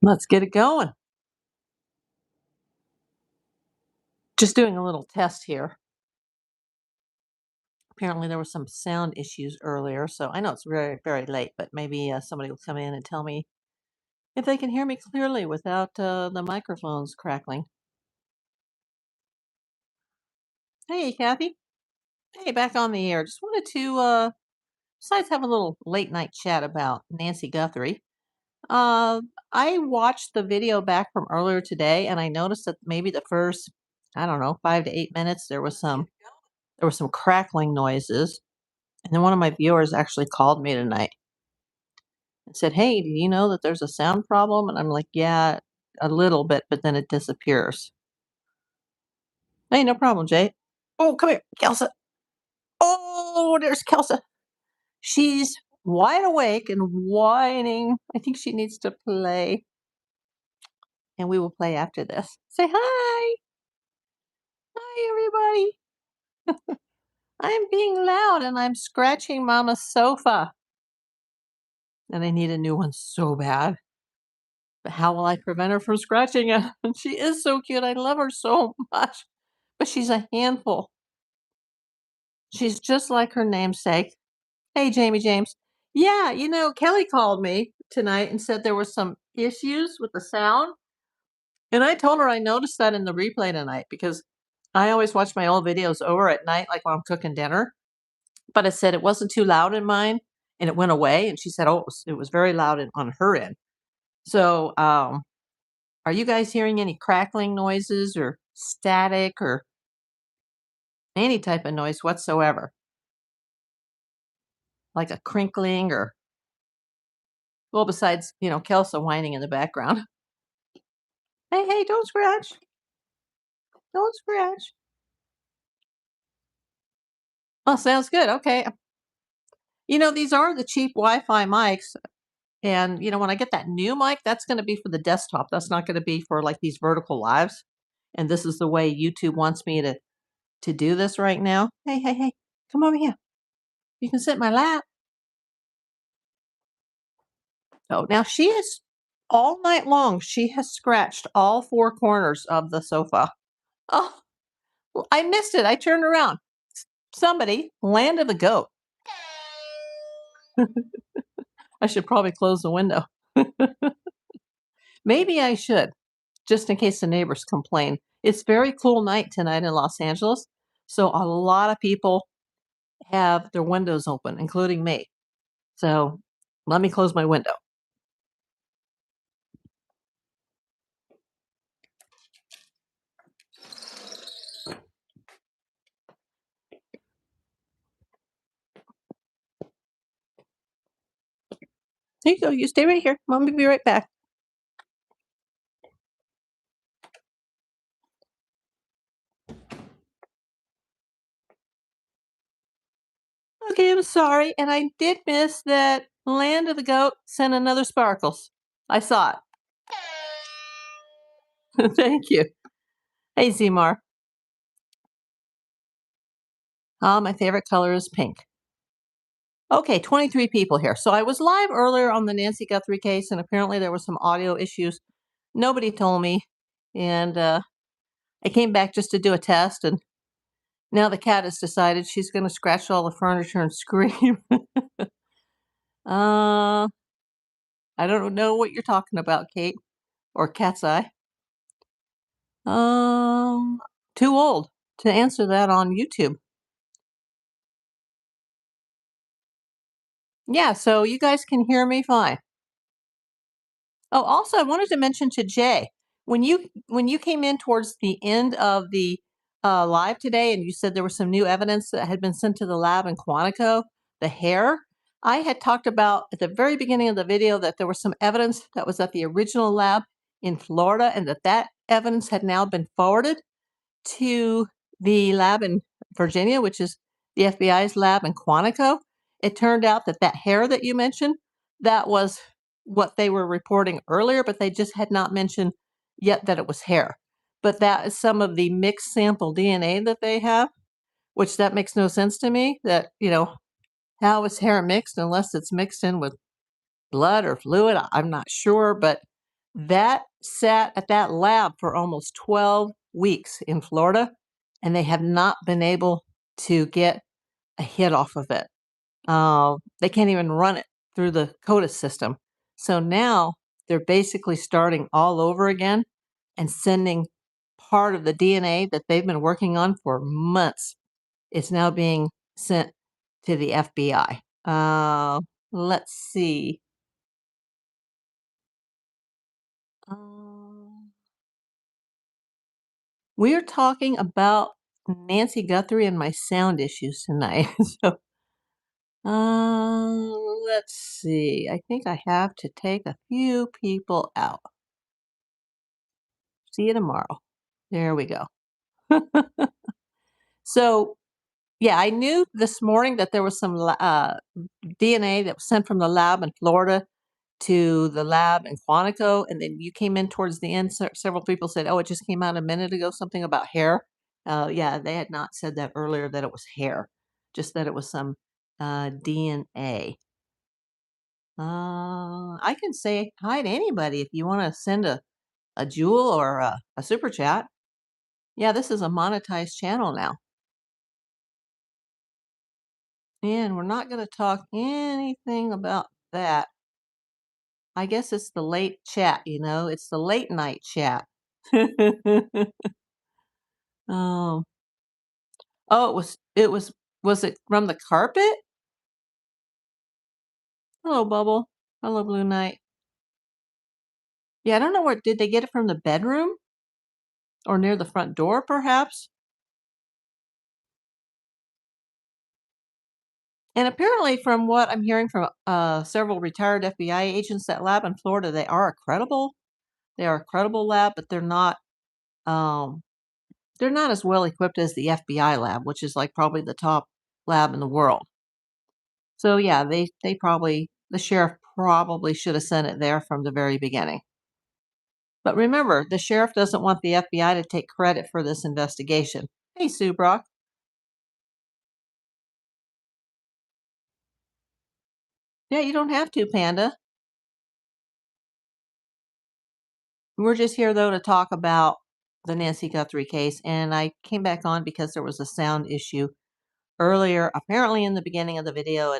Let's get it going. Just doing a little test here. Apparently, there were some sound issues earlier, so I know it's very, very late, but maybe somebody will come in and tell me if they can hear me clearly without the microphones crackling. Hey, Kathy. Hey, back on the air. Just wanted to, besides have a little late night chat about Nancy Guthrie, uh, I watched the video back from earlier today, and I noticed that maybe the first, I don't know, 5 to 8 minutes, there was some crackling noises. And then one of my viewers actually called me tonight and said, "Hey, do you know that there's a sound problem?" And I'm like, "Yeah, a little bit, but then it disappears." Hey, no problem, Jay. Oh, come here, Kelsa. Oh, there's Kelsa. She's wide awake and whining. I think she needs to play, and we will play after this. Say hi. Hi, everybody. I'm being loud and I'm scratching Mama's sofa, and I need a new one so bad. But how will I prevent her from scratching it? And she is so cute. I love her so much. But she's a handful. She's just like her namesake. Hey, Jamie James. Yeah, Kelly called me tonight and said there were some issues with the sound. And I told her I noticed that in the replay tonight because I always watch my old videos over at night, like while I'm cooking dinner. But I said it wasn't too loud in mine and it went away. And she said, oh, it was very loud on her end. So, are you guys hearing any crackling noises or static or any type of noise whatsoever? Like a crinkling or, well, besides, Kelsa whining in the background. Hey, hey, don't scratch. Don't scratch. Oh, sounds good. Okay. These are the cheap Wi-Fi mics. And, when I get that new mic, that's going to be for the desktop. That's not going to be for like these vertical lives. And this is the way YouTube wants me to do this right now. Hey, hey, hey, come over here. You can sit in my lap. Oh, now she is all night long. She has scratched all four corners of the sofa. Oh, well, I missed it. I turned around. Somebody landed the goat. I should probably close the window. Maybe I should, just in case the neighbors complain. It's very cool night tonight in Los Angeles, so a lot of people have their windows open, including me. So let me close my window. There you go. You stay right here. Mom will be right back. Okay, I'm sorry. And I did miss that Land of the Goat sent another Sparkles. I saw it. Thank you. Hey, Zmar. My favorite color is pink. Okay, 23 people here. So I was live earlier on the Nancy Guthrie case, and apparently there were some audio issues. Nobody told me. And I came back just to do a test, and now the cat has decided she's going to scratch all the furniture and scream. I don't know what you're talking about, Kate, or Cat's Eye. Too old to answer that on YouTube. Yeah, so you guys can hear me fine. Oh, also, I wanted to mention to Jay, when you came in towards the end of the live today, and you said there was some new evidence that had been sent to the lab in Quantico, the hair. I had talked about at the very beginning of the video that there was some evidence that was at the original lab in Florida, and that evidence had now been forwarded to the lab in Virginia, which is the FBI's lab in Quantico. It turned out that that hair that you mentioned, that was what they were reporting earlier, but they just had not mentioned yet that it was hair. But that is some of the mixed sample DNA that they have, which that makes no sense to me. That, how is hair mixed unless it's mixed in with blood or fluid? I'm not sure, but That sat at that lab for almost 12 weeks in Florida, and they have not been able to get a hit off of it. They can't even run it through the CODIS system. So now they're basically starting all over again and sending part of the DNA that they've been working on for months. It's now being sent to the FBI. Let's see. Um, we're talking about Nancy Guthrie and my sound issues tonight. So, let's see. I think I have to take a few people out. See you tomorrow. There we go. So, yeah, I knew this morning that there was some DNA that was sent from the lab in Florida to the lab in Quantico, and then you came in towards the end. Several people said, "Oh, it just came out a minute ago." Something about hair. Yeah, they had not said that earlier that it was hair, just that it was some DNA. I can say hi to anybody if you want to send a jewel or a super chat. Yeah, this is a monetized channel now. And we're not going to talk anything about that. I guess it's the late chat, it's the late night chat. Oh, oh, was it from the carpet? Hello, Bubble. Hello, Blue Knight. Yeah, I don't know did they get it from the bedroom or near the front door, perhaps? And apparently, from what I'm hearing from several retired FBI agents, that lab in Florida, they are a credible. They are a credible lab, but um, they're not as well equipped as the FBI lab, which is like probably the top lab in the world. So yeah, they probably the sheriff probably should have sent it there from the very beginning. But remember, the sheriff doesn't want the FBI to take credit for this investigation. Hey, Sue Brock. Yeah, you don't have to, Panda. We're just here though to talk about the Nancy Guthrie case, and I came back on because there was a sound issue earlier, apparently in the beginning of the video,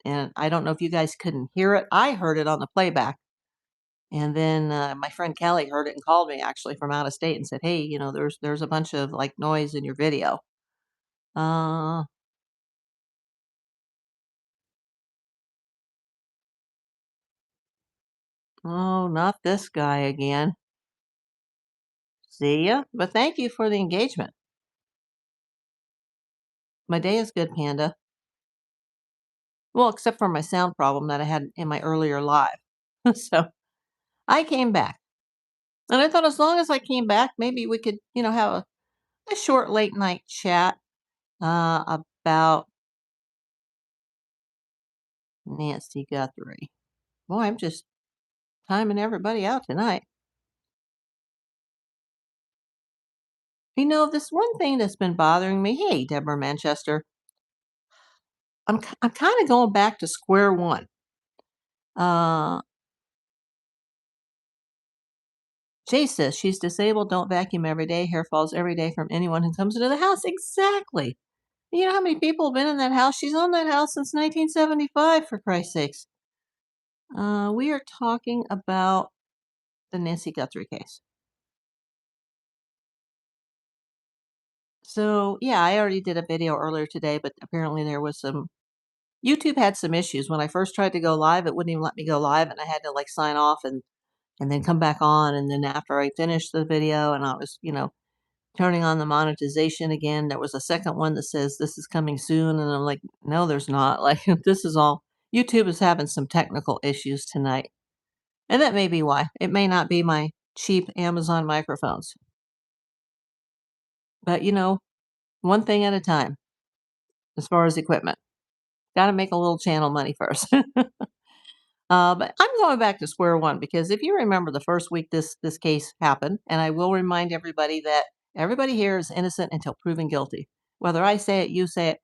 and I don't know if you guys couldn't hear it. I heard it on the playback. And then my friend Kelly heard it and called me actually from out of state and said, "Hey, there's a bunch of like noise in your video." Uh, oh, not this guy again. See ya. But thank you for the engagement. My day is good, Panda. Well, except for my sound problem that I had in my earlier live. So I came back, and I thought as long as I came back, maybe we could, have a short late night chat about Nancy Guthrie. Boy, I'm just timing everybody out tonight. This one thing that's been bothering me. Hey, Deborah Manchester. I'm kind of going back to square one. Uh, Jay says she's disabled. Don't vacuum every day. Hair falls every day from anyone who comes into the house. Exactly. You know how many people have been in that house? She's owned that house since 1975, for Christ's sakes. We are talking about the Nancy Guthrie case. So, yeah, I already did a video earlier today, but apparently there was YouTube had some issues. When I first tried to go live, it wouldn't even let me go live, and I had to like sign off and then come back on. And then after I finished the video and I was, turning on the monetization again, there was a second one that says this is coming soon. And I'm like, no, there's not. Like, this is all YouTube is having some technical issues tonight. And that may be why. It may not be my cheap Amazon microphones. But, one thing at a time as far as equipment. Got to make a little channel money first. But I'm going back to square one because if you remember the first week this case happened, and I will remind everybody that everybody here is innocent until proven guilty. Whether I say it, you say it,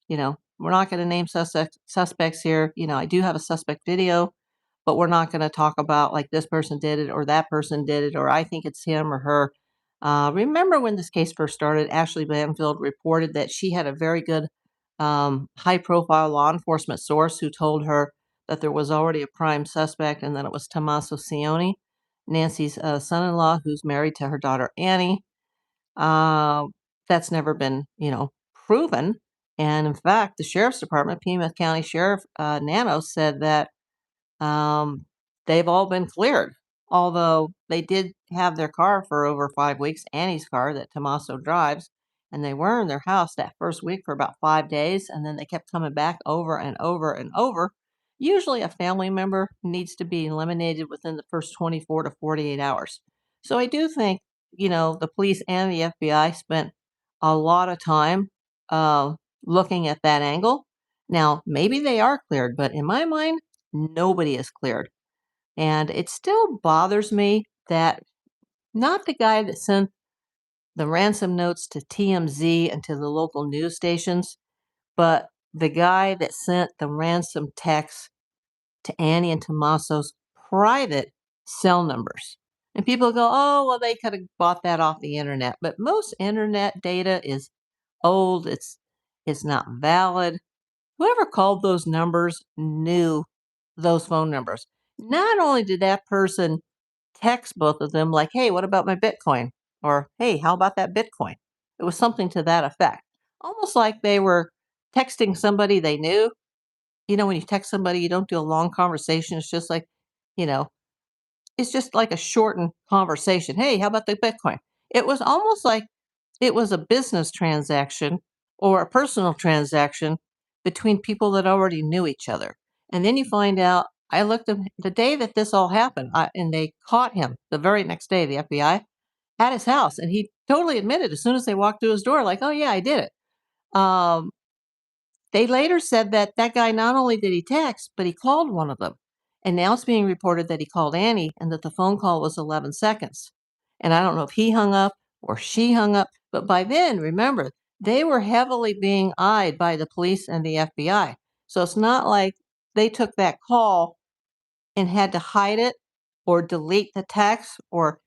we're not going to name suspects here. I do have a suspect video but we're not going to talk about like this person did it or that person did it or I think it's him or her. Remember when this case first started, Ashley Banfield reported that she had a very good high profile law enforcement source who told her that there was already a prime suspect and that it was Tommaso Cioni, Nancy's son in law, who's married to her daughter Annie. Uh, that's never been, proven. And in fact, the sheriff's department, Plymouth County Sheriff Nano, said that um, they've all been cleared, although they did have their car for over 5 weeks, Annie's car that Tommaso drives, and they were in their house that first week for about 5 days, and then they kept coming back over and over and over. Usually, a family member needs to be eliminated within the first 24 to 48 hours. So I do think, the police and the FBI spent a lot of time uh, looking at that angle. Now, maybe they are cleared, but in my mind, nobody is cleared. And it still bothers me that not the guy that sent the ransom notes to TMZ and to the local news stations, but the guy that sent the ransom text to Annie and Tommaso's private cell numbers. And people go, oh, well, they could have bought that off the internet. But most internet data is old, it's not valid. Whoever called those numbers knew those phone numbers. Not only did that person text both of them, like, hey, what about my Bitcoin? Or, hey, how about that Bitcoin? It was something to that effect. Almost like they were texting somebody they knew. When you text somebody, you don't do a long conversation. It's just like, you know, it's just like a shortened conversation. Hey, how about the Bitcoin? It was almost like it was a business transaction or a personal transaction between people that already knew each other. And then you find out, I looked at the day that this all happened, and they caught him the very next day, the FBI, at his house. And he totally admitted as soon as they walked through his door, like, oh, yeah, I did it. They later said that that guy not only did he text, but he called one of them. And now it's being reported that he called Annie and that the phone call was 11 seconds. And I don't know if he hung up or she hung up, but by then, remember, they were heavily being eyed by the police and the FBI. So it's not like they took that call and had to hide it or delete the text or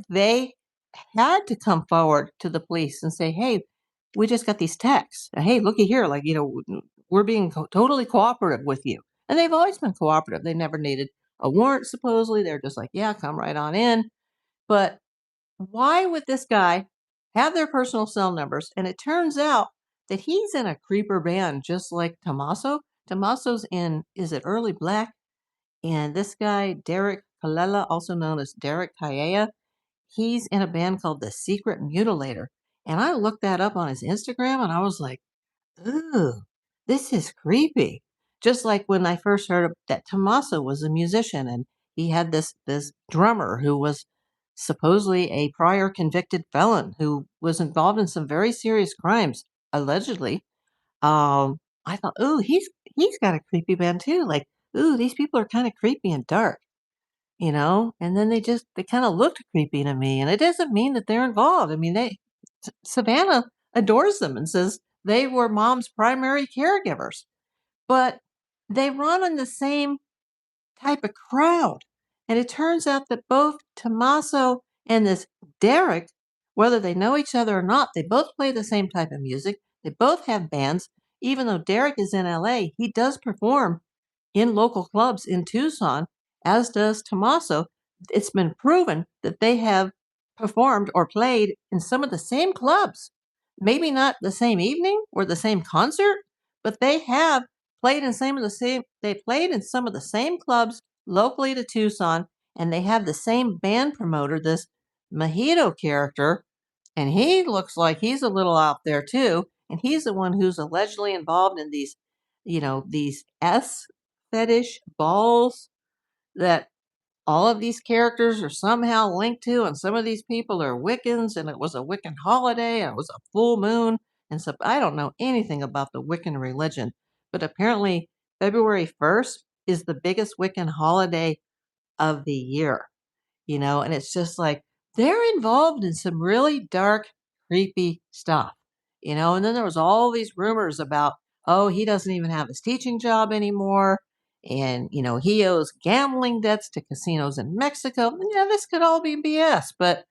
they had to come forward to the police and say, "Hey, we just got these texts. Hey, looky here, like, we're being totally cooperative with you." And they've always been cooperative. They never needed a warrant, supposedly. They're just like, "Yeah, come right on in." But why would this guy have their personal cell numbers? And it turns out that he's in a creeper band just like Tommaso. Tommaso's in, is it Early Black? And this guy, Derek Colella, also known as Derek Kayea, he's in a band called The Secret Mutilator. And I looked that up on his Instagram and I was like, ooh, this is creepy. Just like when I first heard that Tommaso was a musician and he had this drummer who was supposedly a prior convicted felon who was involved in some very serious crimes, allegedly. I thought, ooh, he's got a creepy band too. Like, ooh, these people are kind of creepy and dark. And then they kind of looked creepy to me, and it doesn't mean that they're involved. I mean, Savannah adores them and says they were mom's primary caregivers, but they run in the same type of crowd. And it turns out that both Tommaso and this Derek, whether they know each other or not, they both play the same type of music. They both have bands. Even though Derek is in LA, he does perform in local clubs in Tucson, as does Tommaso. It's been proven that they have performed or played in some of the same clubs. Maybe not the same evening or the same concert, but they have they played in some of the same clubs locally to Tucson, and they have the same band promoter, this Mojito character, and he looks like he's a little out there too, and he's the one who's allegedly involved in these S fetish balls that all of these characters are somehow linked to, and some of these people are Wiccans, and it was a Wiccan holiday, and it was a full moon, and so I don't know anything about the Wiccan religion, but apparently February 1st is the biggest Wiccan holiday of the year, and it's just like they're involved in some really dark, creepy stuff, and then there was all these rumors about, oh, he doesn't even have his teaching job anymore, And, he owes gambling debts to casinos in Mexico. Yeah, this could all be BS, but,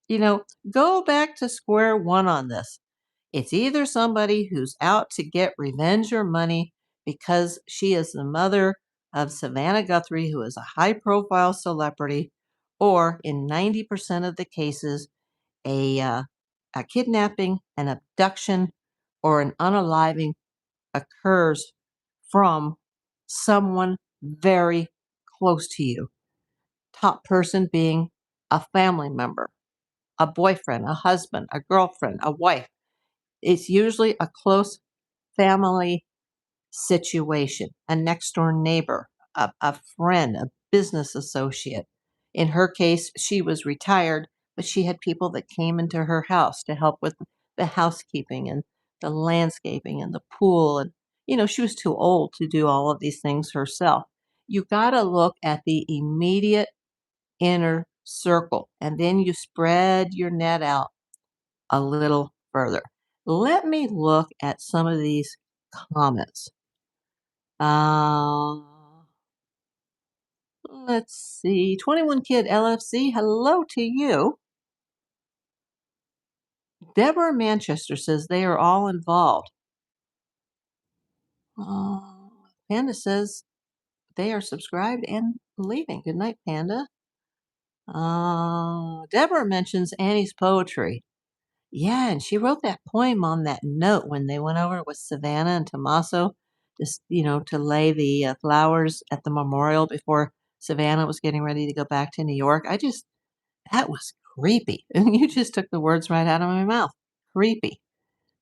you know, go back to square one on this. It's either somebody who's out to get revenge or money because she is the mother of Savannah Guthrie, who is a high profile celebrity, or in 90% of the cases, a kidnapping, an abduction, or an unaliving occurs from someone very close to you. Top person being a family member, a boyfriend, a husband, a girlfriend, a wife. It's usually a close family situation, a next door neighbor, a friend, a business associate. In her case, she was retired, but she had people that came into her house to help with the housekeeping and the landscaping and the pool. And, she was too old to do all of these things herself. You got to look at the immediate inner circle and then you spread your net out a little further. Let me look at some of these comments. Uh, let's see. 21 Kid LFC, hello to you. Deborah Manchester says they are all involved. Uh, Panda says they are subscribed and leaving. Good night, Panda. Deborah mentions Annie's poetry. Yeah, and she wrote that poem on that note when they went over with Savannah and Tommaso, just, to lay the flowers at the memorial before Savannah was getting ready to go back to New York. That was creepy. And you just took the words right out of my mouth. Creepy.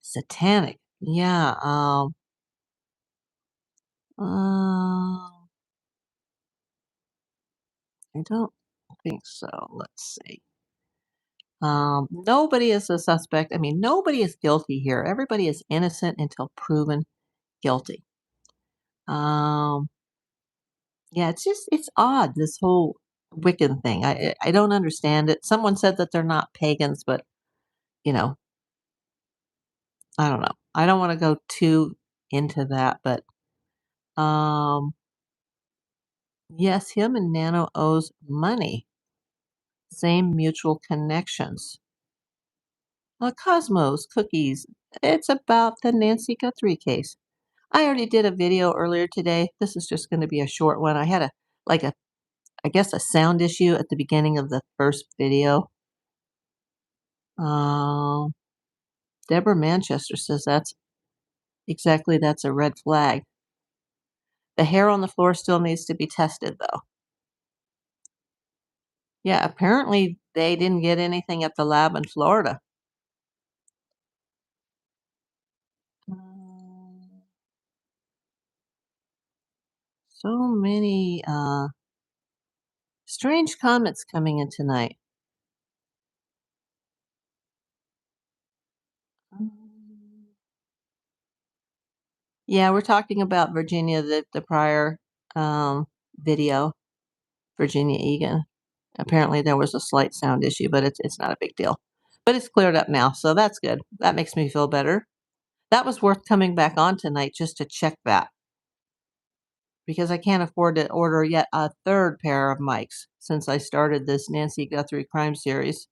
Satanic. Yeah. I don't think so. Let's see. Nobody is a suspect. I mean, nobody is guilty here. Everybody is innocent until proven guilty. Um, yeah, it's odd, this whole Wiccan thing. I don't understand it. Someone said that they're not pagans, but you know, I don't know. I don't want to go too into that, but um, yes, him and Nano owes money. Same mutual connections. Cosmos Cookies. It's about the Nancy Guthrie case. I already did a video earlier today. This is just going to be a short one. I had I guess a sound issue at the beginning of the first video. Um, Deborah Manchester says that's a red flag. The hair on the floor still needs to be tested though. Yeah, apparently they didn't get anything at the lab in Florida. Um, so many strange comments coming in tonight. Um, Yeah, we're talking about Virginia, the prior video, Virginia Egan. Apparently there was a slight sound issue, but it's not a big deal. But it's cleared up now, so that's good. That makes me feel better. That was worth coming back on tonight just to check that because I can't afford to order yet a third pair of mics since I started this Nancy Guthrie crime series.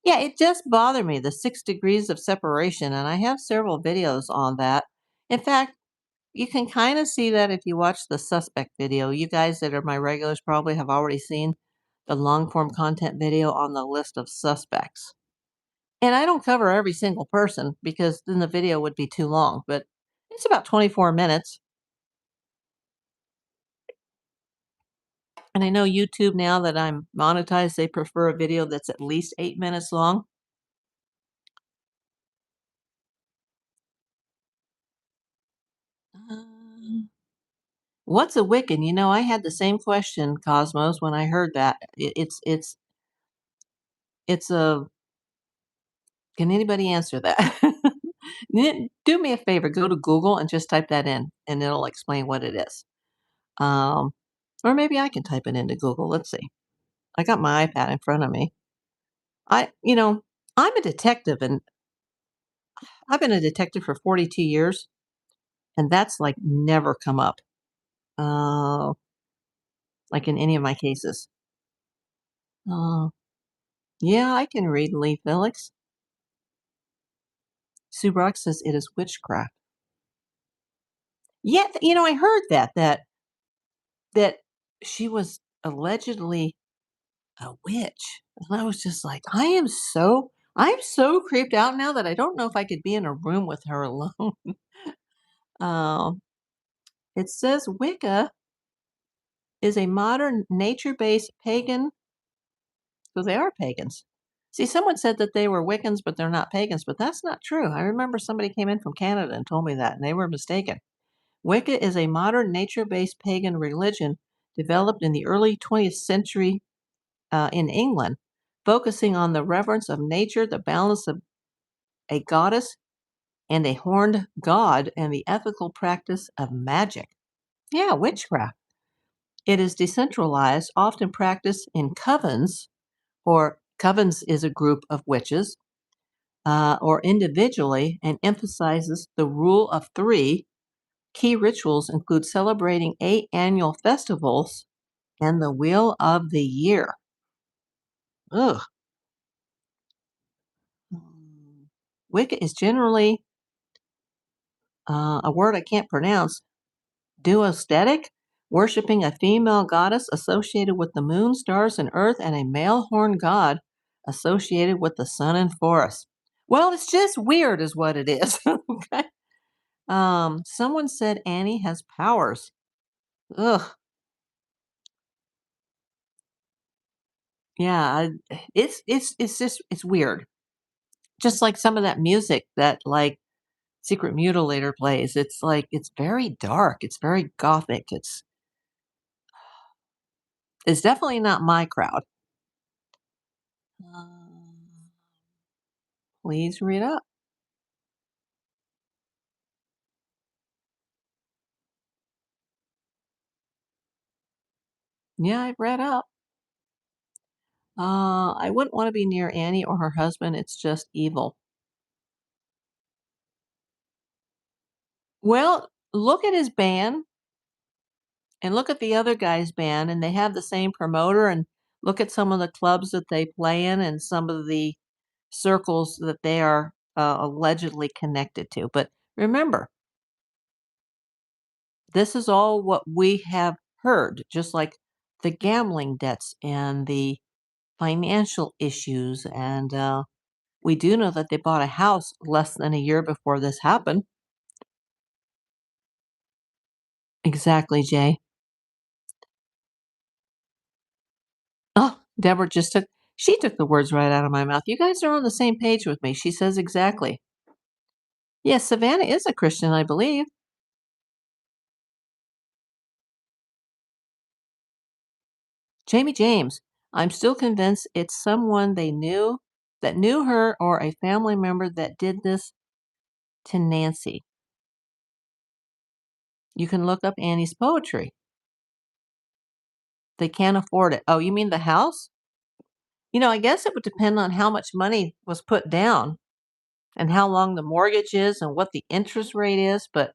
Yeah, it just bothered me, the 6 degrees of separation, and I have several videos on that. In fact, you can kind of see that if you watch the suspect video. You guys that are my regulars probably have already seen the long form content video on the list of suspects. And I don't cover every single person because then the video would be too long, but it's about 24 minutes. And I know YouTube, now that I'm monetized, they prefer a video that's at least 8 minutes long. Um, what's a Wiccan? I had the same question, Cosmos, when I heard that. It's a. Can anybody answer that? Do me a favor, go to Google and just type that in, and it'll explain what it is. Um, or maybe I can type it into Google. Let's see. I got my iPad in front of me. I, you know, I'm a detective, and I've been a detective for 42 years, and that's like never come up. uh, like in any of my cases. Uh, yeah, I can read Lee Felix. Sue Brock says it is witchcraft. Yeah, I heard that she was allegedly a witch, and I was just like, I'm so creeped out now that I don't know if I could be in a room with her alone. Um, it says Wicca is a modern nature-based pagan, so they are pagans. See, someone said that they were Wiccans, but they're not pagans, but that's not true. I remember somebody came in from Canada and told me that, and they were mistaken. Wicca is a modern nature-based pagan religion developed in the early 20th century in England, focusing on the reverence of nature, the balance of a goddess and a horned god, and the ethical practice of magic. Yeah, witchcraft. It is decentralized, often practiced in covens, or covens is a group of witches, or individually, and emphasizes the rule of three. Key rituals include celebrating 8 annual festivals and the Wheel of the Year. Ugh. Wicca is generally a word I can't pronounce. Duostatic, worshiping a female goddess associated with the moon, stars, and earth, and a male horn god associated with the sun and forest. Well, it's just weird, is what it is. Okay. Someone said Annie has powers. Ugh. Yeah, it's weird. Just like some of that music that like Secret Mutilator plays. It's like it's very dark. It's very gothic. It's definitely not my crowd. Um, please read up. Yeah, I've read up. I wouldn't want to be near Annie or her husband. It's just evil. Well, look at his band and look at the other guy's band, and they have the same promoter. And look at some of the clubs that they play in and some of the circles that they are allegedly connected to. But remember, this is all what we have heard, just like the gambling debts and the financial issues. And we do know that they bought a house less than a year before this happened. Exactly, Jay. Oh, Deborah she took the words right out of my mouth. You guys are on the same page with me. She says exactly. Yes, Savannah is a Christian, I believe. Jamie James, I'm still convinced it's someone they knew that knew her or a family member that did this to Nancy. You can look up Annie's poetry. They can't afford it. Oh, you mean the house? I guess it would depend on how much money was put down and how long the mortgage is and what the interest rate is. But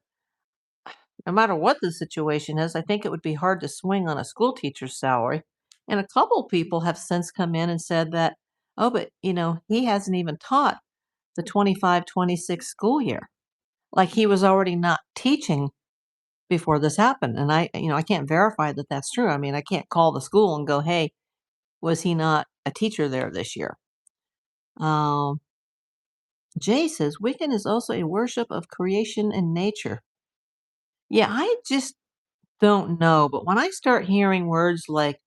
no matter what the situation is, I think it would be hard to swing on a school teacher's salary. And a couple people have since come in and said that, oh, but he hasn't even taught the 25-26 school year. Like he was already not teaching before this happened. And I can't verify that that's true. I mean, I can't call the school and go, hey, was he not a teacher there this year? Um, Jay says Wiccan is also a worship of creation and nature. Yeah, I just don't know. But when I start hearing words like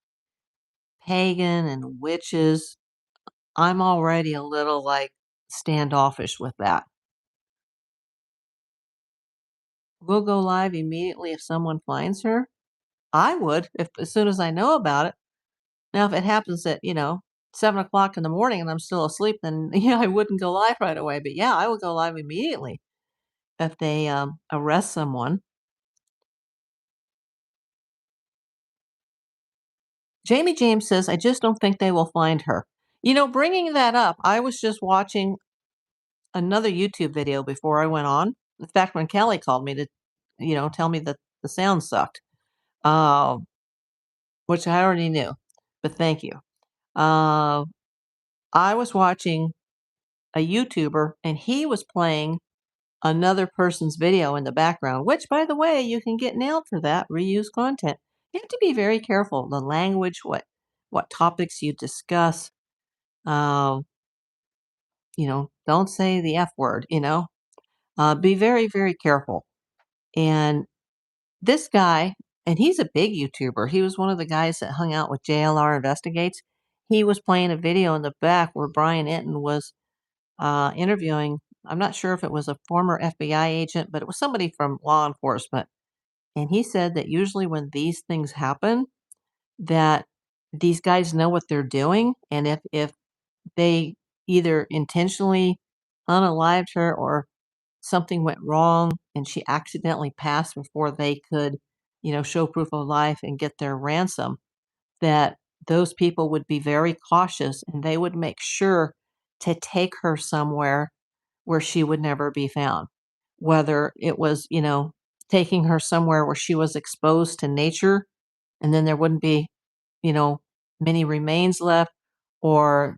pagan and witches, I'm already a little like standoffish with that. We'll go live immediately if someone finds her. I would, if as soon as I know about it. Now, if it happens at 7 o'clock in the morning and I'm still asleep, then yeah, I wouldn't go live right away. But yeah, I would go live immediately if they arrest someone. Jamie James says, I just don't think they will find her. Bringing that up, I was just watching another YouTube video before I went on. In fact, when Kelly called me to, tell me that the sound sucked. uh, which I already knew, but thank you. Uh, I was watching a YouTuber, and he was playing another person's video in the background, which, by the way, you can get nailed for that, reuse content. You have to be very careful, the language, what topics you discuss. Um, don't say the F word, be very, very careful. And this guy, and he's a big YouTuber. He was one of the guys that hung out with JLR Investigates. He was playing a video in the back where Brian Enton was interviewing. I'm not sure if it was a former FBI agent, but it was somebody from law enforcement. And he said that usually when these things happen, that these guys know what they're doing, and if they either intentionally unalived her or something went wrong and she accidentally passed before they could, show proof of life and get their ransom, that those people would be very cautious and they would make sure to take her somewhere where she would never be found. Whether it was, taking her somewhere where she was exposed to nature and then there wouldn't be, you know, many remains left, or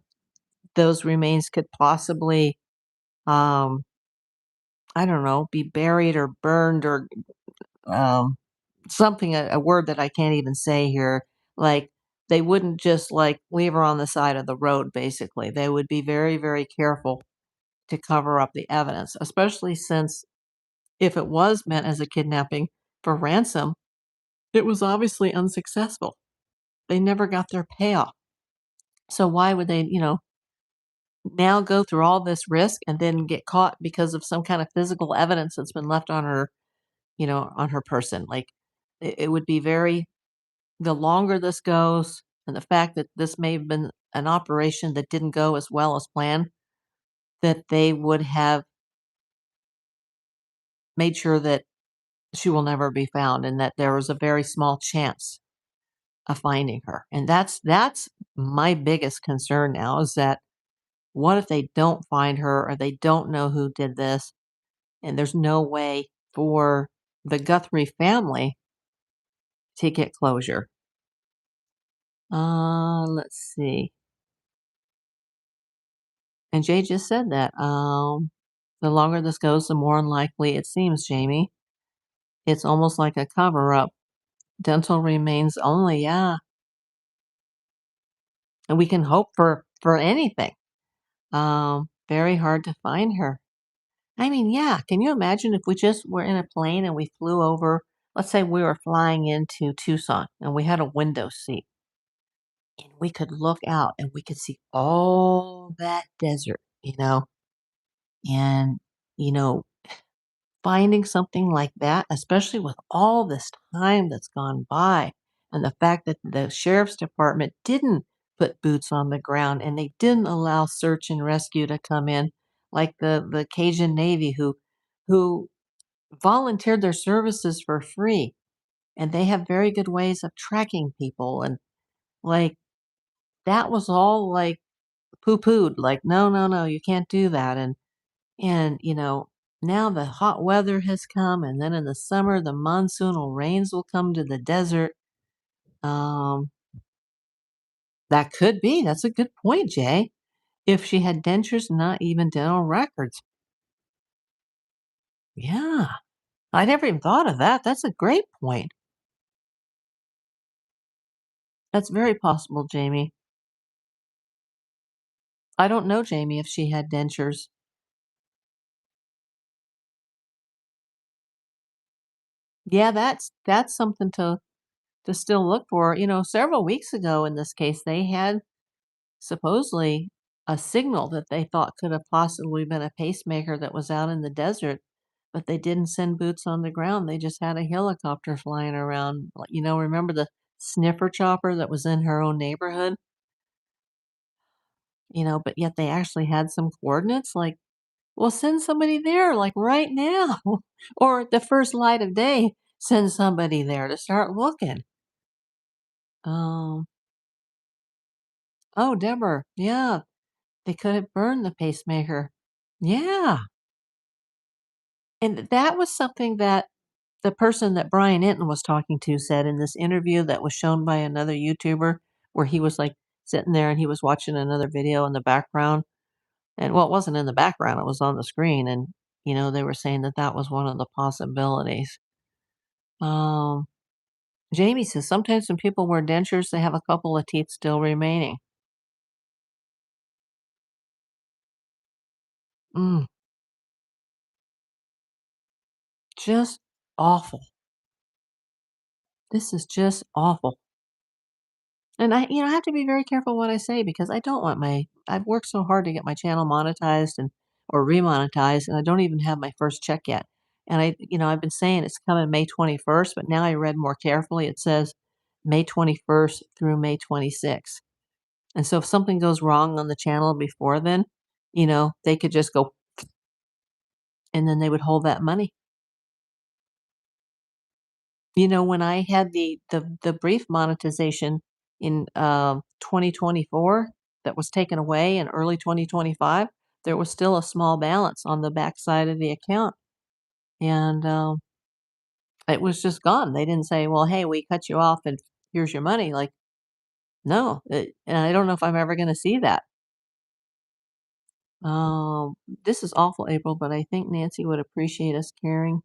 those remains could possibly, um, I don't know, be buried or burned or um, something, a word that I can't even say here. Like they wouldn't just like leave her on the side of the road, basically. They would be very, very careful to cover up the evidence, especially since if it was meant as a kidnapping for ransom, it was obviously unsuccessful. They never got their payoff. So why would they, now go through all this risk and then get caught because of some kind of physical evidence that's been left on her, on her person? Like it would be very, the longer this goes and the fact that this may have been an operation that didn't go as well as planned, that they would have made sure that she will never be found and that there was a very small chance of finding her. And that's my biggest concern now is that what if they don't find her or they don't know who did this and there's no way for the Guthrie family to get closure? Let's see. And Jay just said that. The longer this goes, the more unlikely it seems, Jamie. It's almost like a cover up. Dental remains only, yeah. And we can hope for anything. Very hard to find her. I mean, yeah, can you imagine if we just were in a plane and we flew over, let's say we were flying into Tucson and we had a window seat and we could look out and we could see all that desert, and, you know, finding something like that, especially with all this time that's gone by and the fact that the sheriff's department didn't put boots on the ground and they didn't allow search and rescue to come in like the Cajun Navy who volunteered their services for free, and they have very good ways of tracking people, and like that was all like poo-pooed, like no, no, no, you can't do that. And now the hot weather has come, and then in the summer the monsoonal rains will come to the desert. um that could be, that's a good point, Jay. If she had dentures, not even dental records. Yeah, I never even thought of that. That's a great point. That's very possible, Jamie. I don't know, Jamie, if she had dentures. Yeah, that's something to still look for. Several weeks ago in this case, they had supposedly a signal that they thought could have possibly been a pacemaker that was out in the desert, but they didn't send boots on the ground. They just had a helicopter flying around. Remember the sniffer chopper that was in her own neighborhood? But yet they actually had some coordinates. Like, well, send somebody there, like right now, or the first light of day. Send somebody there to start looking. Um, oh, Deborah, yeah, they could have burned the pacemaker. Yeah, and that was something that the person that Brian Enton was talking to said in this interview that was shown by another YouTuber where he was, like, sitting there and he was watching another video in the background, and well, it wasn't in the background, it was on the screen, and, they were saying that that was one of the possibilities. Um, Jamie says, "Sometimes when people wear dentures, they have a couple of teeth still remaining." Mm, just awful. This is just awful. And I have to be very careful what I say because I don't want I've worked so hard to get my channel monetized and or remonetized, and I don't even have my first check yet. And I've been saying it's coming May 21st, but now I read more carefully. It says May 21st through May 26th. And so if something goes wrong on the channel before then, they could just go and then they would hold that money. When I had the brief monetization in, 2024 that was taken away in early 2025, there was still a small balance on the backside of the account, and, it was just gone. They didn't say, "Well, hey, we cut you off and here's your money," like, no, and I don't know if I'm ever gonna see that. This is awful, April, but I think Nancy would appreciate us caring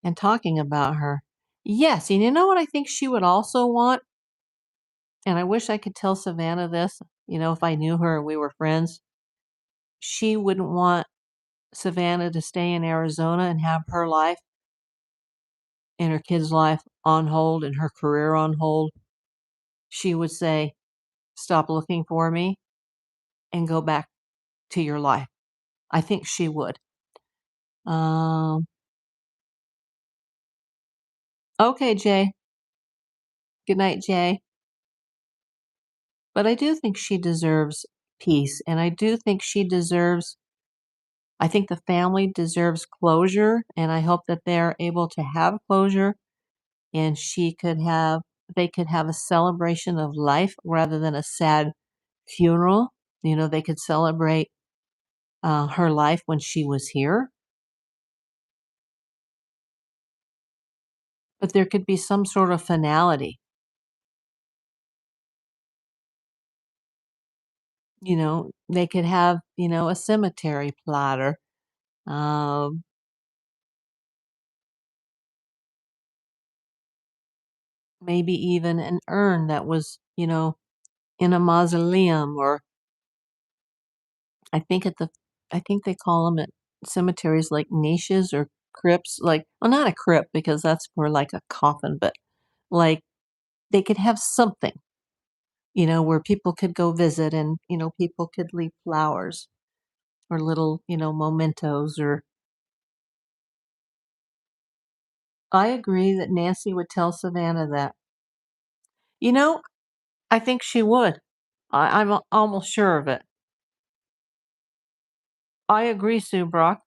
and talking about her. Yes, and you know what I think she would also want? And I wish I could tell Savannah this, if I knew her and we were friends. She wouldn't want Savannah to stay in Arizona and have her life and her kid's life on hold and her career on hold. She would say, "Stop looking for me and go back to your life." I think she would. Um, okay, Jay. Good night, Jay. But I do think she deserves peace, and I do think I think the family deserves closure, and I hope that they're able to have closure and they could have a celebration of life rather than a sad funeral. They could celebrate her life when she was here, but there could be some sort of finality. They could have, a cemetery platter, um, maybe even an urn that was, in a mausoleum, or I think at the, I think they call them at cemeteries like niches or crypts, like, well, not a crypt because that's more like a coffin, but like they could have something, where people could go visit and, people could leave flowers or little, mementos or I agree that Nancy would tell Savannah that. You know, I think she would. Almost sure of it. I agree, Sue Brock.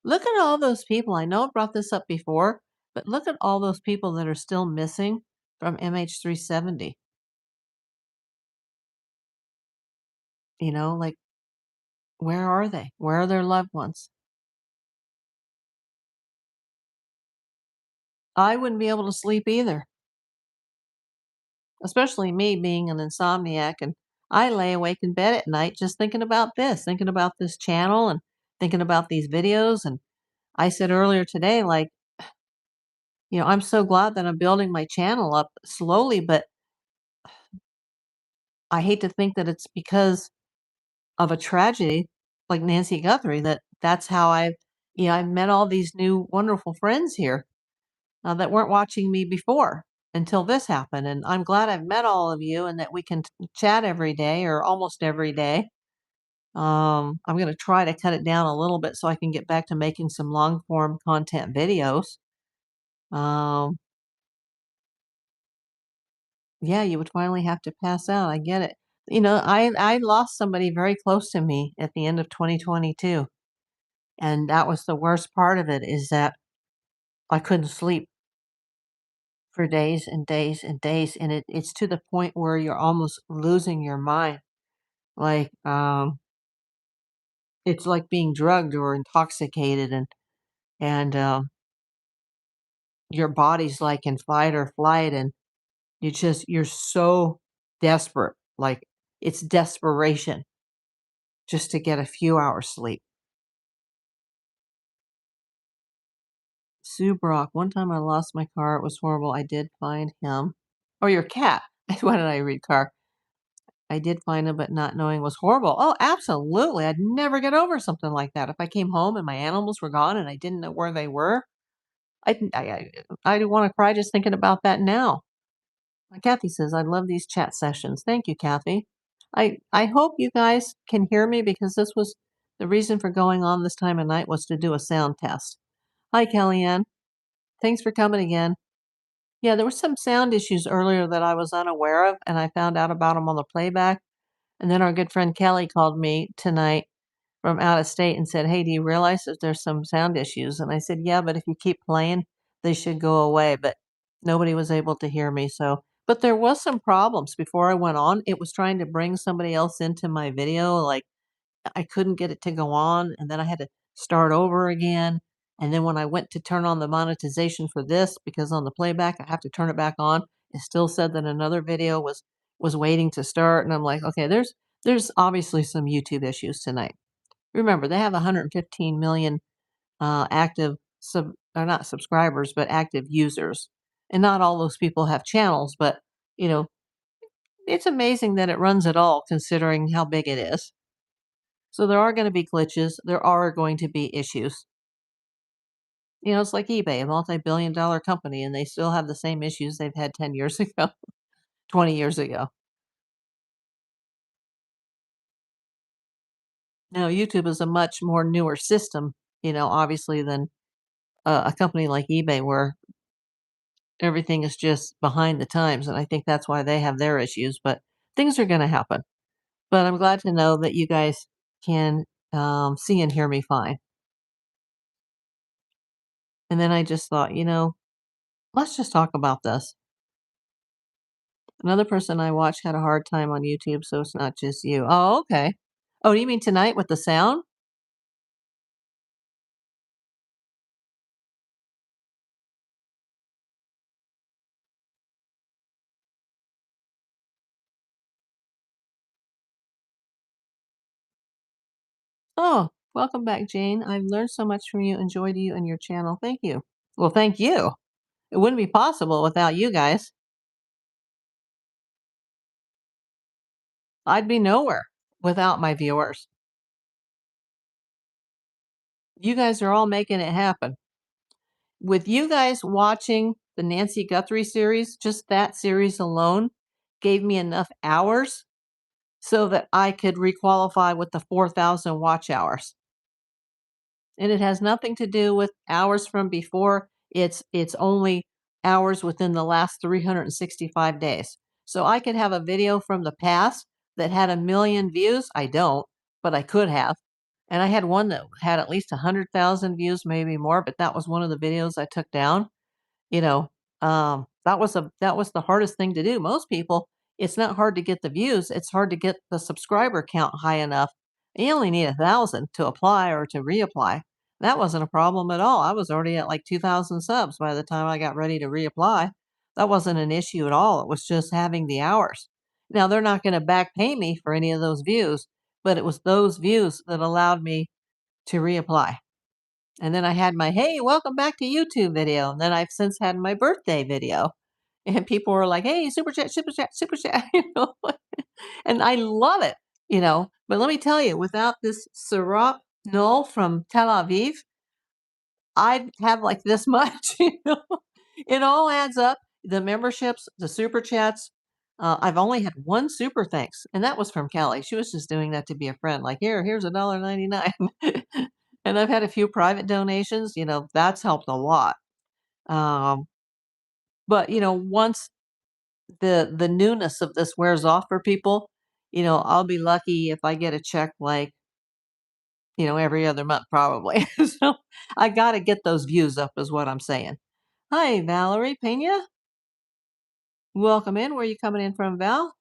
Look at all those people. I know I brought this up before, but look at all those people that are still missing from MH370. Like, where are they? Where are their loved ones? I wouldn't be able to sleep either, especially me being an insomniac. And I lay awake in bed at night just thinking about this channel and thinking about these videos. And I said earlier today, like, I'm so glad that I'm building my channel up slowly, but I hate to think that it's because of a tragedy like Nancy Guthrie that's how I met all these new wonderful friends here that weren't watching me before until this happened. And I'm glad I've met all of you and that we can chat every day or almost every day. I'm going to try to cut it down a little bit so I can get back to making some long form content videos. Um, Yeah, you would finally have to pass out, I get it. I lost somebody very close to me at the end of 2022, and that was the worst part of it is that I couldn't sleep for days and days and days, and it's to the point where you're almost losing your mind. Like, it's like being drugged or intoxicated, and your body's like in fight or flight, and you're so desperate, like, it's desperation just to get a few hours sleep. Sue Brock, one time I lost my car, it was horrible, I did find him. Oh, your cat. Why did I read car? I did find him, but not knowing was horrible. Oh, absolutely, I'd never get over something like that. If I came home and my animals were gone and I didn't know where they were, I wanna cry just thinking about that now. Kathy says, "I love these chat sessions." Thank you, Kathy. I hope you guys can hear me because this was the reason for going on this time of night was to do a sound test. Hi, Kellyanne. Thanks for coming again. Yeah, there were some sound issues earlier that I was unaware of, and I found out about them on the playback. And then our good friend Kelly called me tonight from out of state and said, "Hey, do you realize that there's some sound issues?" And I said, "Yeah, but if you keep playing, they should go away." But nobody was able to hear me. So, but there was some problems before I went on. It was trying to bring somebody else into my video. Like I couldn't get it to go on. And then I had to start over again. And then when I went to turn on the monetization for this, because on the playback, I have to turn it back on, it still said that another video was waiting to start. And I'm like, okay, there's obviously some YouTube issues tonight. Remember, they have 115 million active or not subscribers, but active users. And not all those people have channels, but you know, it's amazing that it runs at all considering how big it is. So there are going to be glitches, there are going to be issues. It's like eBay, a multi-billion dollar company, and they still have the same issues they've had 10 years ago, 20 years ago. Now, YouTube is a much more newer system, obviously, than a company like eBay, where everything is just behind the times, and I think that's why they have their issues, but things are gonna happen. But I'm glad to know that you guys can, see and hear me fine. And then I just thought, let's just talk about this. Another person I watched had a hard time on YouTube, so it's not just you. Oh, okay. Oh, do you mean tonight with the sound? Oh, welcome back, Jane. I've learned so much from you, enjoyed you and your channel. Thank you. Well, thank you. It wouldn't be possible without you guys. I'd be nowhere without my viewers. You guys are all making it happen. With you guys watching the Nancy Guthrie series, just that series alone gave me enough hours so that I could requalify with the 4,000 watch hours. And it has nothing to do with hours from before. It's only hours within the last 365 days. So I could have a video from the past that had 1,000,000 views. I don't, but I could have. And I had one that had at least 100,000 views, maybe more, but that was one of the videos I took down. You know, that was the hardest thing to do. Most people, it's not hard to get the views, it's hard to get the subscriber count high enough. You only need 1,000 to apply or to reapply. That wasn't a problem at all. I was already at like 2,000 subs by the time I got ready to reapply. That wasn't an issue at all. It was just having the hours. Now, they're not going to back pay me for any of those views, but it was those views that allowed me to reapply. And then I had my, "Hey, welcome back to YouTube" video, and then I've since had my birthday video, and people were like, "Hey, super chat, super chat, super chat," and I love it, but let me tell you, without this Syrah Null from Tel Aviv, I'd have like this much, It all adds up. The memberships, the super chats. I've only had one super thanks, and that was from Kelly. She was just doing that to be a friend. Like, here's $1.99. And I've had a few private donations. That's helped a lot. Um, but once the newness of this wears off for people, I'll be lucky if I get a check like every other month probably. So I got to get those views up, is what I'm saying. Hi, Valerie Pena. Welcome in. Where are you coming in from, Val?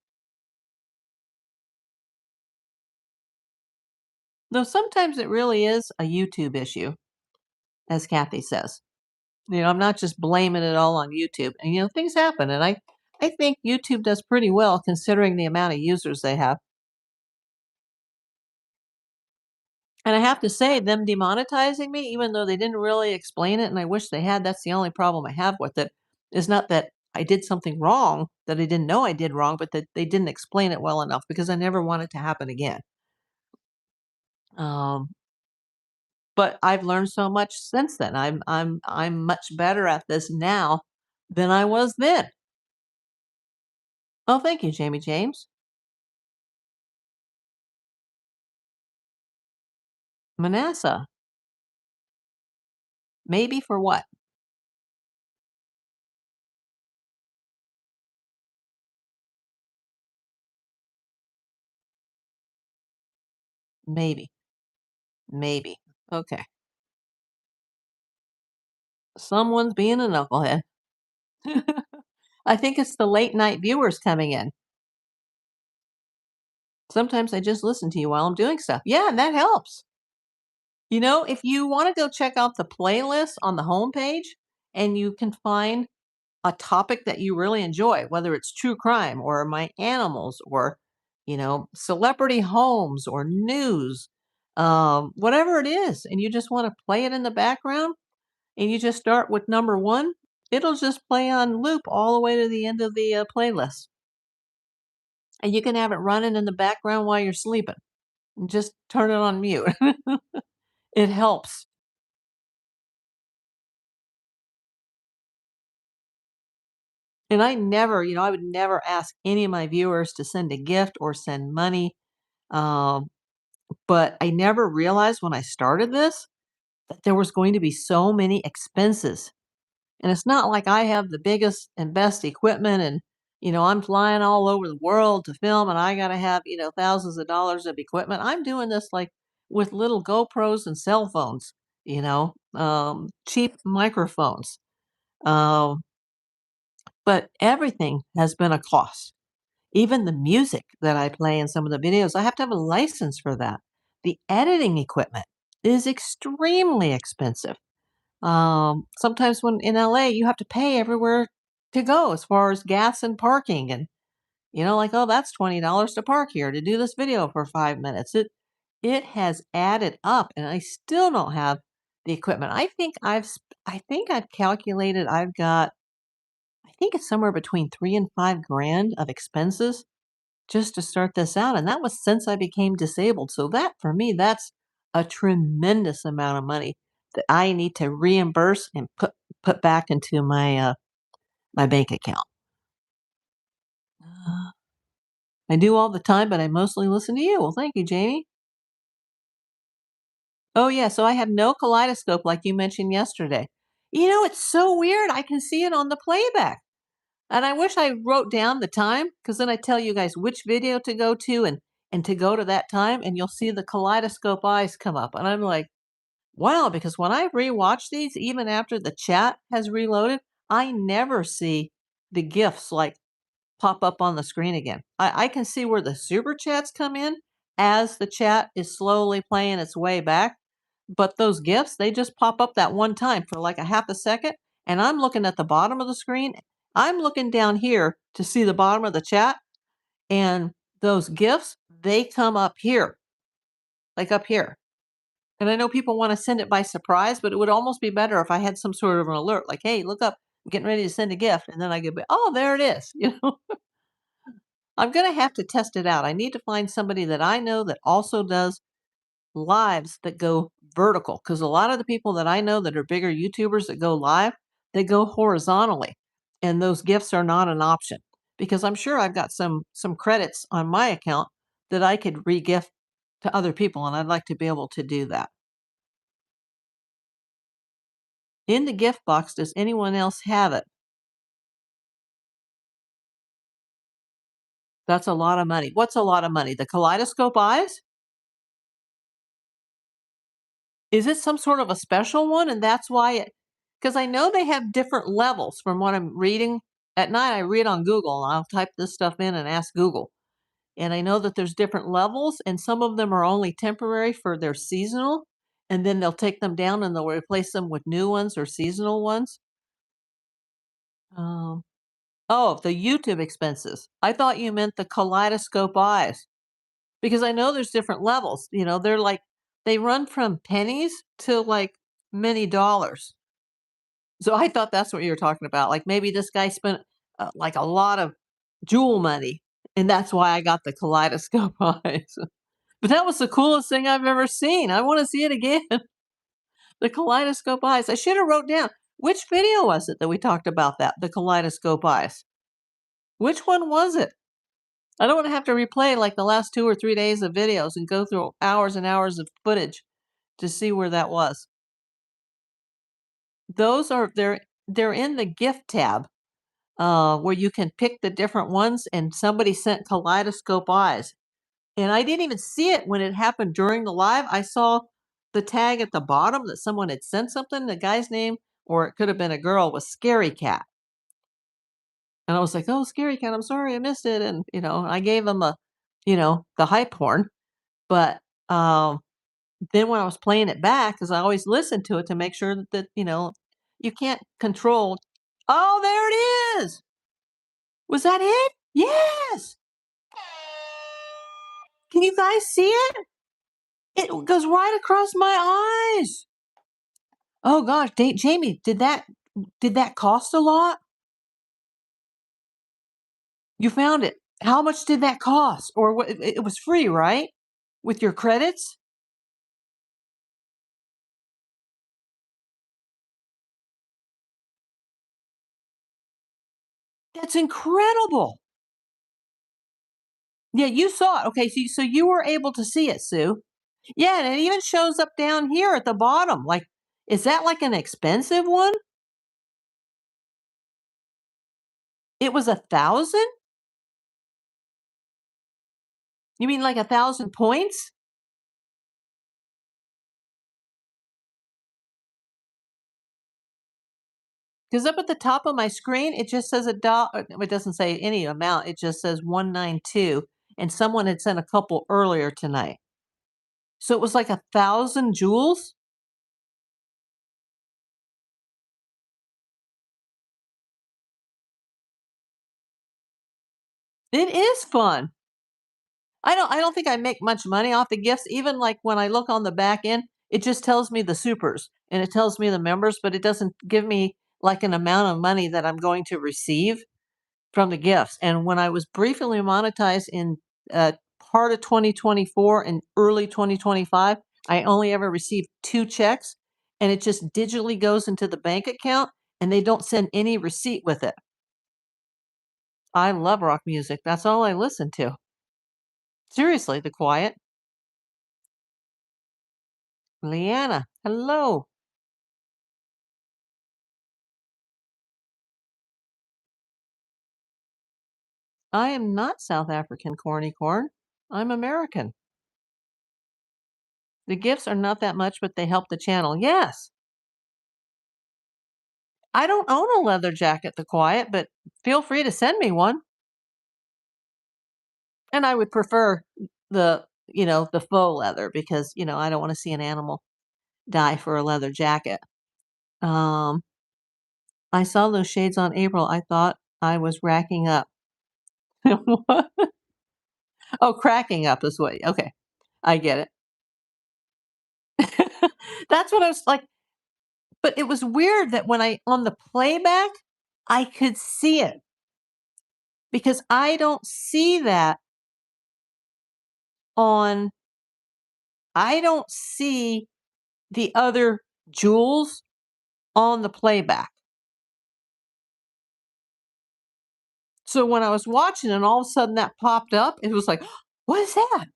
No, sometimes it really is a YouTube issue, as Kathy says. I'm not just blaming it all on YouTube. And things happen, and I think YouTube does pretty well considering the amount of users they have. And I have to say, them demonetizing me, even though they didn't really explain it, and I wish they had, that's the only problem I have with it, is not that I did something wrong that I didn't know I did wrong, but that they didn't explain it well enough because I never want it to happen again. Um, but I've learned so much since then. I'm much better at this now than I was then. Oh, thank you, Jamie James. Manasseh. Maybe for what? Maybe. Maybe. Okay. Someone's being a knucklehead. I think it's the late night viewers coming in. Sometimes I just listen to you while I'm doing stuff. Yeah, and that helps. If you want to go check out the playlist on the homepage and you can find a topic that you really enjoy, whether it's true crime or my animals or, celebrity homes or news, whatever it is, and you just want to play it in the background and you just start with number one, it'll just play on loop all the way to the end of the playlist. And you can have it running in the background while you're sleeping. Just turn it on mute. It helps. And I would never ask any of my viewers to send a gift or send money. Um, but I never realized when I started this that there was going to be so many expenses. And it's not like I have the biggest and best equipment and, I'm flying all over the world to film and I got to have, thousands of dollars of equipment. I'm doing this like with little GoPros and cell phones, cheap microphones. Um, but everything has been a cost. Even the music that I play in some of the videos, I have to have a license for that. The editing equipment is extremely expensive. Sometimes when in LA, you have to pay everywhere to go as far as gas and parking. And, like, oh, that's $20 to park here to do this video for 5 minutes. It has added up and I still don't have the equipment. I think I've calculated I think it's somewhere between 3 and 5 grand of expenses just to start this out, and that was since I became disabled. So that for me, that's a tremendous amount of money that I need to reimburse and put back into my bank account. Uh, I do all the time, but I mostly listen to you. Well, thank you, Jamie. Oh yeah, so I have no kaleidoscope like you mentioned yesterday. It's so weird. I can see it on the playback. And I wish I wrote down the time because then I tell you guys which video to go to and to go to that time, and you'll see the kaleidoscope eyes come up. And I'm like, wow, because when I rewatch these, even after the chat has reloaded, I never see the gifts like pop up on the screen again. I can see where the super chats come in as the chat is slowly playing its way back. But those gifts, they just pop up that one time for like a half a second. And I'm looking at the bottom of the screen. I'm looking down here to see the bottom of the chat. And those gifts, they come up here, like up here. And I know people want to send it by surprise, but it would almost be better if I had some sort of an alert, like, hey, look up, I'm getting ready to send a gift. And then I go, oh, there it is. I'm going to have to test it out. I need to find somebody that I know that also does lives that go vertical because a lot of the people that I know that are bigger YouTubers that go live, they go horizontally. And those gifts are not an option because I'm sure I've got some credits on my account that I could re-gift to other people and I'd like to be able to do that. In the gift box, does anyone else have it? That's a lot of money. What's a lot of money? The kaleidoscope eyes? Is it some sort of a special one? And that's why because I know they have different levels from what I'm reading. At night, I read on Google and I'll type this stuff in and ask Google. And I know that there's different levels and some of them are only temporary for their seasonal. and then they'll take them down and they'll replace them with new ones or seasonal ones. Um, oh, the YouTube expenses. I thought you meant the kaleidoscope eyes because I know there's different levels. They're like they run from pennies to like many dollars. So I thought that's what you were talking about. Like maybe this guy spent like a lot of jewel money, and that's why I got the kaleidoscope eyes. But that was the coolest thing I've ever seen. I want to see it again. The kaleidoscope eyes. I should have wrote down which video was it that we talked about that the kaleidoscope eyes. Which one was it? I don't want to have to replay like the last 2 or 3 days of videos and go through hours and hours of footage to see where that was. Those are they're in the gift tab where you can pick the different ones, and somebody sent kaleidoscope eyes. And I didn't even see it when it happened during the live. I saw the tag at the bottom that someone had sent something. The guy's name, or it could have been a girl, was Scary Cat. And I was like, "Oh, Scary Cat, I'm sorry I missed it." And, I gave him the hype horn. But then when I was playing it back, because I always listen to it to make sure that you can't control. Oh, there it is. Was that it? Yes. Can you guys see it? It goes right across my eyes. Oh gosh, Jamie, did that cost a lot? You found it. How much did that cost? Or what? It was free, right? With your credits? That's incredible. Yeah, you saw it. Okay, so you were able to see it, Sue. Yeah, and it even shows up down here at the bottom. Like, is that like an expensive one? It was 1,000? You mean like 1,000 points? Because up at the top of my screen, it just says a dollar. It doesn't say any amount. It just says 192. And someone had sent a couple earlier tonight. So it was like 1,000 jewels. It is fun. I don't think I make much money off the gifts. Even like when I look on the back end, it just tells me the supers and it tells me the members, but it doesn't give me like an amount of money that I'm going to receive from the gifts. And when I was briefly monetized in uh, part of 2024 and early 2025, I only ever received 2 checks, and it just digitally goes into the bank account, and they don't send any receipt with it. I love rock music. That's all I listen to. Seriously, the quiet. Leanna, hello. I am not South African corny corn. I'm American. The gifts are not that much, but they help the channel. Yes. I don't own a leather jacket, the quiet, but feel free to send me one. And I would prefer the faux leather because, I don't want to see an animal die for a leather jacket. Um, I saw those shades on April. I thought I was racking up. What? Oh, cracking up is what. Okay, I get it. That's what I was like. But it was weird that when I on the playback, I could see it because I don't see that on. I don't see the other jewels on the playback. So when I was watching and all of a sudden that popped up, it was like, "What is that?"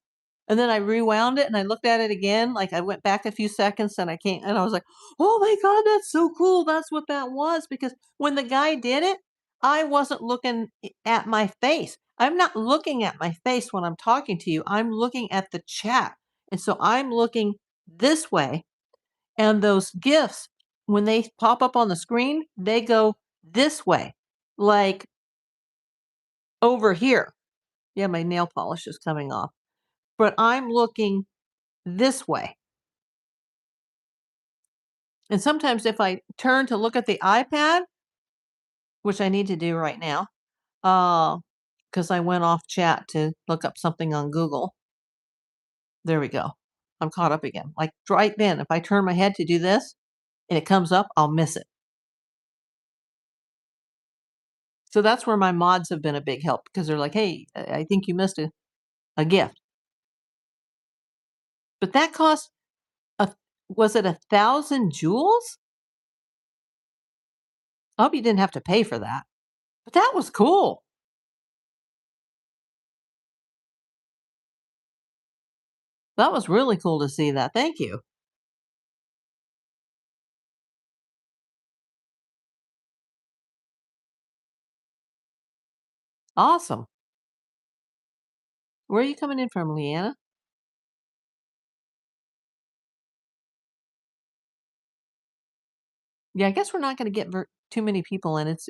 And then I rewound it and I looked at it again, like, I went back a few seconds and I was like, "Oh my god, that's so cool. That's what that was." Because when the guy did it, I wasn't looking at my face. I'm not looking at my face when I'm talking to you. I'm looking at the chat. And so I'm looking this way, and those gifts, when they pop up on the screen, they go this way, like over here. Yeah, my nail polish is coming off. But I'm looking this way. And sometimes if I turn to look at the iPad, which I need to do right now, because I went off chat to look up something on Google. There we go. I'm caught up again. Like right then, if I turn my head to do this and it comes up, I'll miss it. So that's where my mods have been a big help because they're like, hey, I think you missed a gift. But that cost a was it 1,000 joules? I hope you didn't have to pay for that. But that was cool. That was really cool to see that. Thank you. Awesome. Where are you coming in from, Leanna? Yeah, I guess we're not gonna get too many people in. It's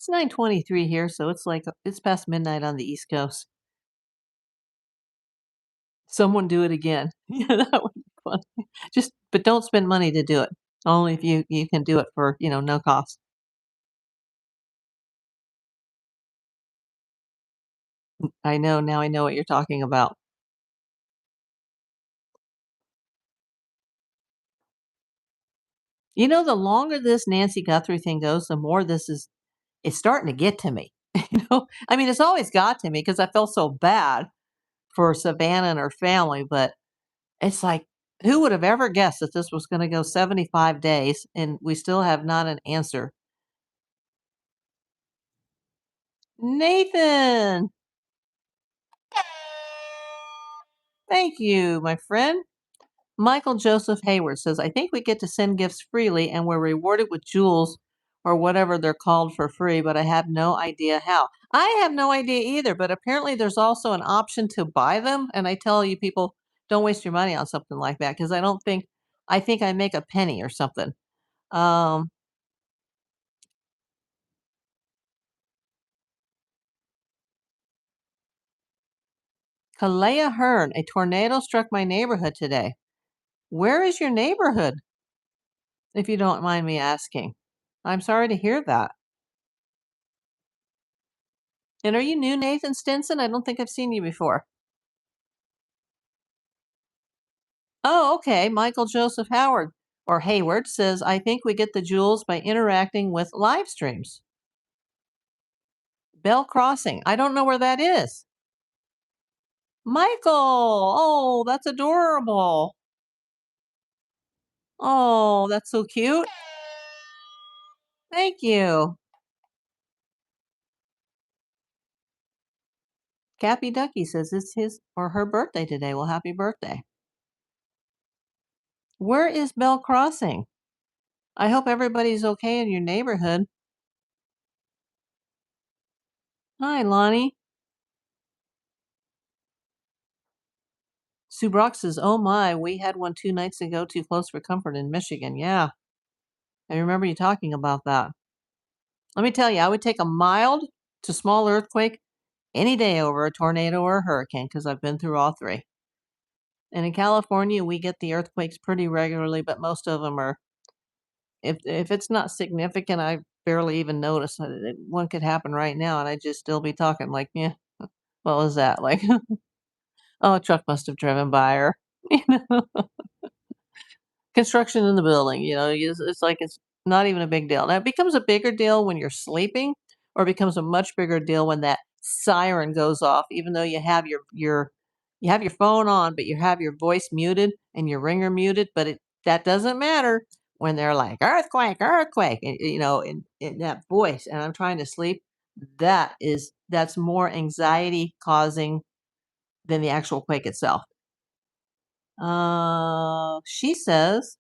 9:23 here, so it's like it's past midnight on the East Coast. Someone do it again. Yeah, that would be fun. Just but don't spend money to do it. Only if you can do it for, no cost. I know, now I know what you're talking about. The longer this Nancy Guthrie thing goes, the more this is it's starting to get to me. I mean, it's always got to me because I felt so bad for Savannah and her family, but it's like, who would have ever guessed that this was gonna go 75 days and we still have not an answer? Nathan! Thank you, my friend. Michael Joseph Hayward says, I think we get to send gifts freely and we're rewarded with jewels or whatever they're called for free, but I have no idea how. I have no idea either, but apparently there's also an option to buy them. And I tell you, people, don't waste your money on something like that because I think I make a penny or something. Um, Kalea Hearn, a tornado struck my neighborhood today. Where is your neighborhood, if you don't mind me asking? I'm sorry to hear that. And are you new, Nathan Stinson? I don't think I've seen you before. Oh, okay. Michael Joseph Howard or Hayward says, I think we get the jewels by interacting with live streams. Bell Crossing. I don't know where that is. Michael. Oh, that's adorable. Oh, that's so cute. Thank you. Cappy Ducky says it's his or her birthday today. Well, happy birthday. Where is Bell Crossing? I hope everybody's okay in your neighborhood. Hi, Lonnie. Sue Brock says, oh my, we had one 2 nights ago, too close for comfort in Michigan. Yeah, I remember you talking about that. Let me tell you, I would take a mild to small earthquake any day over a tornado or a hurricane because I've been through all three. And in California, we get the earthquakes pretty regularly, but most of them are, if it's not significant, I barely even notice. One could happen right now, and I'd just still be talking like, yeah, what was that? Like, oh, a truck must have driven by, or you know, construction in the building. It's like it's not even a big deal. Now it becomes a bigger deal when you're sleeping, or it becomes a much bigger deal when that siren goes off, even though you have your phone on, but you have your voice muted and your ringer muted. But that doesn't matter when they're like earthquake, earthquake, and, in that voice. And I'm trying to sleep. That's more anxiety causing than the actual quake itself. She says,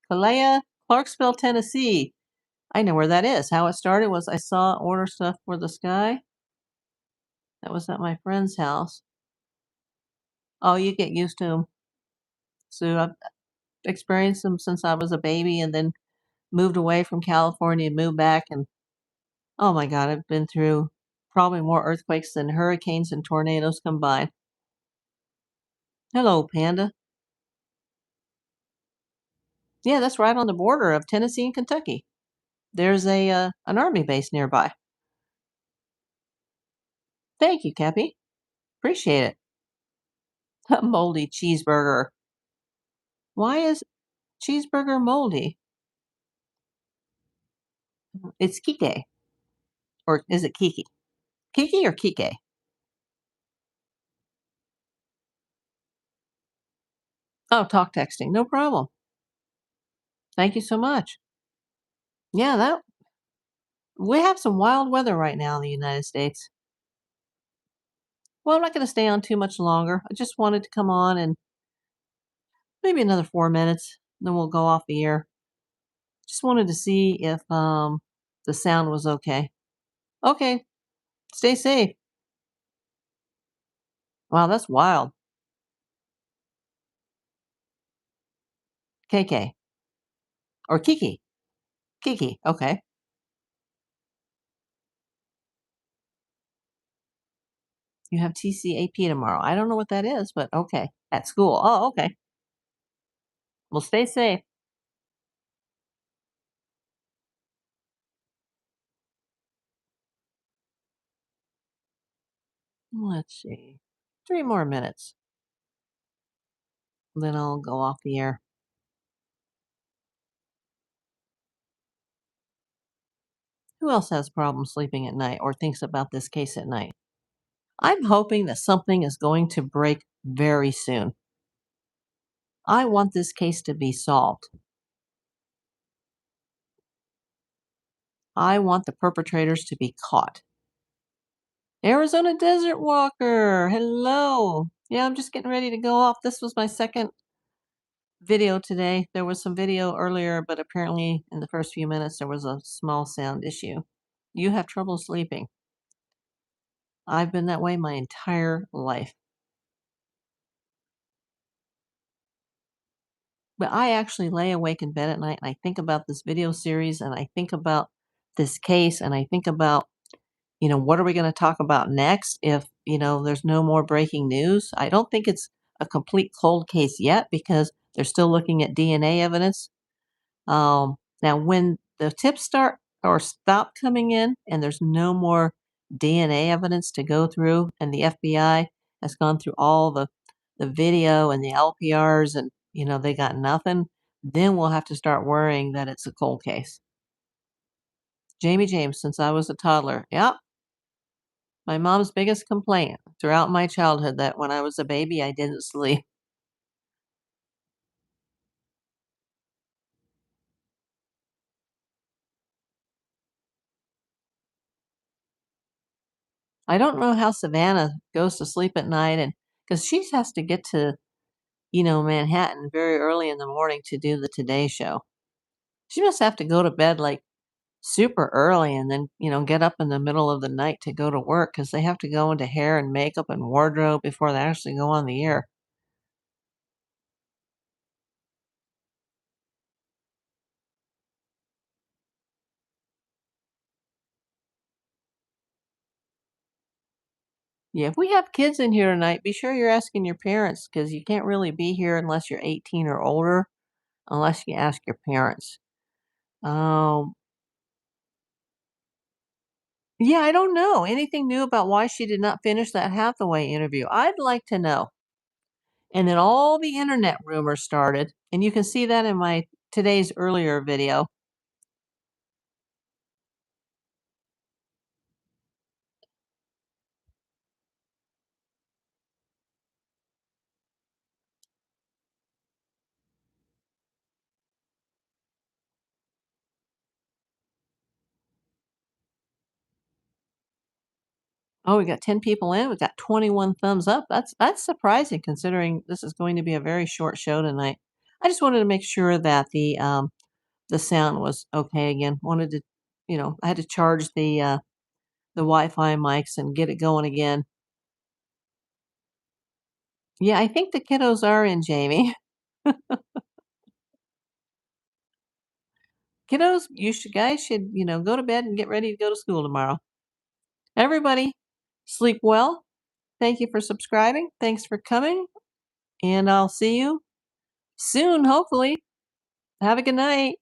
Kalea, Clarksville, Tennessee. I know where that is. How it started was I saw order stuff for the sky. That was at my friend's house. Oh, you get used to them. So I've experienced them since I was a baby and then moved away from California and moved back. And oh my God, I've been through probably more earthquakes than hurricanes and tornadoes combined. Hello, Panda. Yeah, that's right on the border of Tennessee and Kentucky. There's an army base nearby. Thank you, Cappy. Appreciate it. A moldy cheeseburger. Why is cheeseburger moldy? It's Kike. Or is it Kiki? Kiki or Kike? Oh, talk texting. No problem. Thank you so much. Yeah, that we have some wild weather right now in the United States. Well, I'm not going to stay on too much longer. I just wanted to come on and maybe another 4 minutes, then we'll go off the air. Just wanted to see if the sound was okay. Okay, stay safe. Wow, that's wild. KK or Kiki. Kiki. Okay. You have TCAP tomorrow. I don't know what that is, but okay. At school. Oh, okay. Well, stay safe. Let's see. 3 more minutes. Then I'll go off the air. Who else has problems sleeping at night or thinks about this case at night? I'm hoping that something is going to break very soon. I want this case to be solved. I want the perpetrators to be caught. Arizona Desert Walker, hello. Yeah, I'm just getting ready to go off. This was my second video today. There was some video earlier, but apparently in the first few minutes there was a small sound issue. You have trouble sleeping. I've been that way my entire life. But I actually lay awake in bed at night and I think about this video series and I think about this case and I think about, what are we going to talk about next if, there's no more breaking news? I don't think it's a complete cold case yet because they're still looking at DNA evidence. Now, when the tips start or stop coming in and there's no more DNA evidence to go through, and the FBI has gone through all the video and the LPRs and, they got nothing, then we'll have to start worrying that it's a cold case. Jamie James, since I was a toddler. Yep. My mom's biggest complaint throughout my childhood that when I was a baby, I didn't sleep. I don't know how Savannah goes to sleep at night and because she has to get to Manhattan very early in the morning to do the Today Show. She must have to go to bed like super early and then, get up in the middle of the night to go to work because they have to go into hair and makeup and wardrobe before they actually go on the air. Yeah, if we have kids in here tonight, be sure you're asking your parents because you can't really be here unless you're 18 or older, unless you ask your parents. Um, yeah, I don't know. Anything new about why she did not finish that Hathaway interview? I'd like to know. And then all the internet rumors started, and you can see that in my today's earlier video. Oh, we got 10 people in. We got 21 thumbs up. That's surprising considering this is going to be a very short show tonight. I just wanted to make sure that the sound was okay again. Wanted to, I had to charge the Wi-Fi mics and get it going again. Yeah, I think the kiddos are in, Jamie. Kiddos, you should guys should, go to bed and get ready to go to school tomorrow. Everybody, sleep well. Thank you for subscribing. Thanks for coming. And I'll see you soon, hopefully. Have a good night.